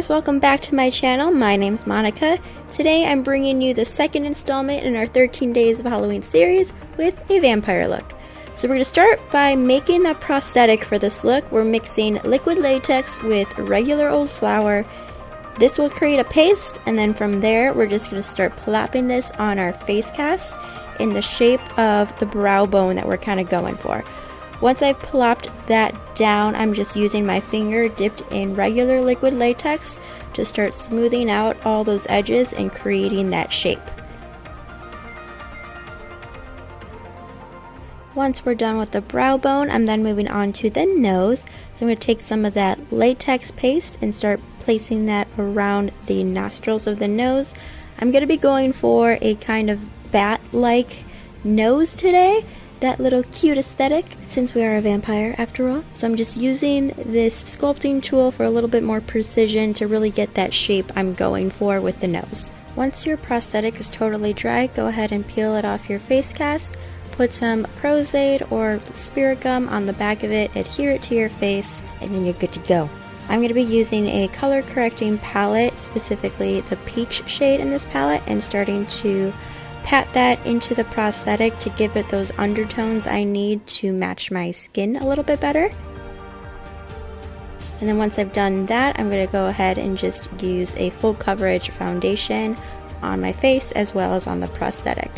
guys, welcome back to my channel. My name's Monica. Today I'm bringing you the second installment in our 13 Days of Halloween series with a vampire look. So we're going to start by making the prosthetic for this look. We're mixing liquid latex with regular old flour. This will create a paste, and then from there we're just going to start plopping this on our face cast in the shape of the brow bone that we're kind of going for. Once I've plopped that down, I'm just using my finger dipped in regular liquid latex to start smoothing out all those edges and creating that shape. Once we're done with the brow bone, I'm then moving on to the nose. So I'm going to take some of that latex paste and start placing that around the nostrils of the nose. I'm going to be going for a kind of bat-like nose today. That little cute aesthetic, since we are a vampire after all. So I'm just using this sculpting tool for a little bit more precision to really get that shape I'm going for with the nose. Once your prosthetic is totally dry, go ahead and peel it off your face cast. Put some Prozaid or spirit gum on the back of it, adhere it to your face, and then you're good to go. I'm going to be using a color correcting palette, specifically the peach shade in this palette, and starting to pat that into the prosthetic to give it those undertones I need to match my skin a little bit better. And then once I've done that, I'm going to go ahead and just use a full coverage foundation on my face as well as on the prosthetic.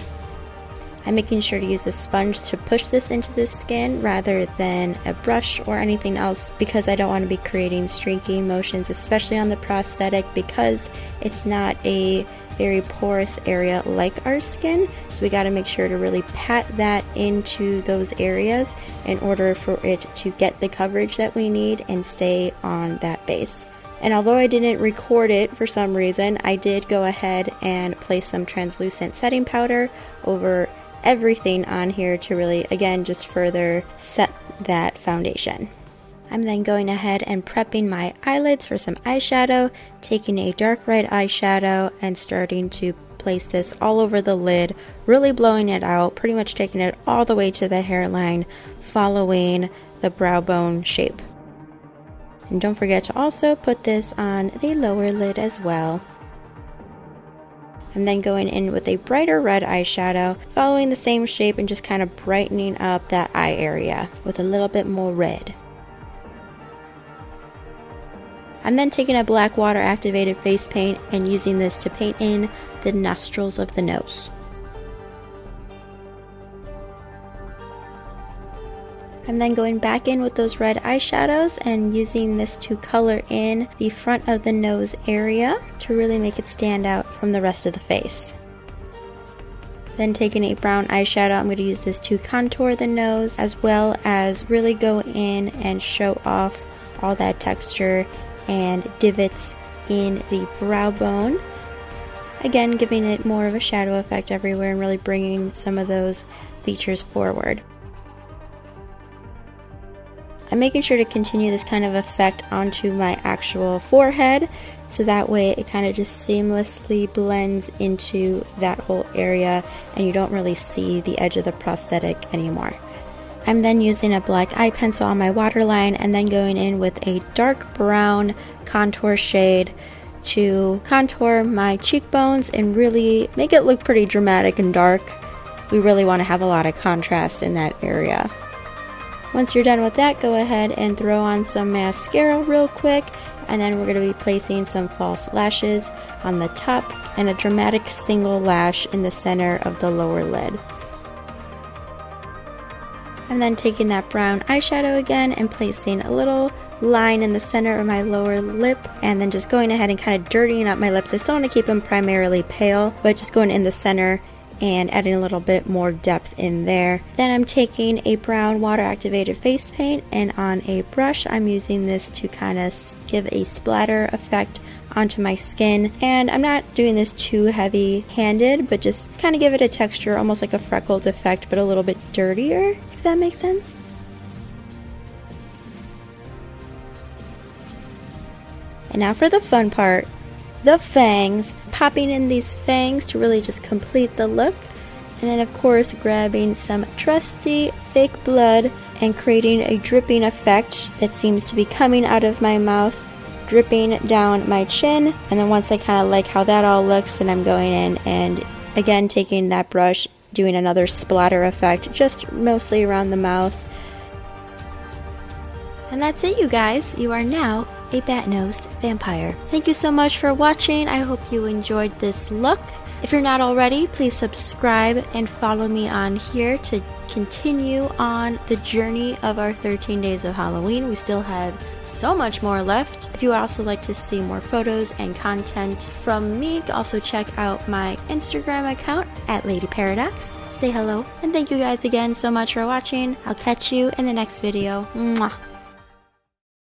I'm making sure to use a sponge to push this into the skin rather than a brush or anything else, because I don't want to be creating streaking motions, especially on the prosthetic, because it's not a very porous area like our skin. So we got to make sure to really pat that into those areas in order for it to get the coverage that we need and stay on that base. And although I didn't record it for some reason, I did go ahead and place some translucent setting powder over everything on here to really, again, just further set that foundation. I'm then going ahead and prepping my eyelids for some eyeshadow, taking a dark red eyeshadow and starting to place this all over the lid, really blowing it out, pretty much taking it all the way to the hairline, following the brow bone shape. And don't forget to also put this on the lower lid as well. I'm then going in with a brighter red eyeshadow, following the same shape and just kind of brightening up that eye area with a little bit more red. I'm then taking a black water activated face paint and using this to paint in the nostrils of the nose. I'm then going back in with those red eyeshadows and using this to color in the front of the nose area to really make it stand out from the rest of the face. Then taking a brown eyeshadow, I'm going to use this to contour the nose as well as really go in and show off all that texture and divots in the brow bone. Again, giving it more of a shadow effect everywhere and really bringing some of those features forward. I'm making sure to continue this kind of effect onto my actual forehead, so that way it kind of just seamlessly blends into that whole area and you don't really see the edge of the prosthetic anymore. I'm then using a black eye pencil on my waterline and then going in with a dark brown contour shade to contour my cheekbones and really make it look pretty dramatic and dark. We really want to have a lot of contrast in that area. Once you're done with that, go ahead and throw on some mascara real quick, and then we're going to be placing some false lashes on the top and a dramatic single lash in the center of the lower lid. I'm then taking that brown eyeshadow again and placing a little line in the center of my lower lip, and then just going ahead and kind of dirtying up my lips. I still want to keep them primarily pale, but just going in the center and adding a little bit more depth in there. Then I'm taking a brown water activated face paint, and on a brush I'm using this to kind of give a splatter effect onto my skin. And I'm not doing this too heavy handed, but just kind of give it a texture, almost like a freckled effect, but a little bit dirtier, if that makes sense. And now for the fun part, the fangs. Popping in these fangs to really just complete the look, and then of course grabbing some trusty fake blood and creating a dripping effect that seems to be coming out of my mouth dripping down my chin, and then once I kind of like how that all looks, then I'm going in and again taking that brush, doing another splatter effect, just mostly around the mouth. And that's it, you guys. You are now a bat-nosed vampire. Thank you so much for watching. I hope you enjoyed this look. If you're not already, please subscribe and follow me on here to continue on the journey of our 13 days of Halloween. We still have so much more left. If you would also like to see more photos and content from me, also check out my Instagram account at Lady Paradox. Say hello, and thank you guys again so much for watching. I'll catch you in the next video. Mwah.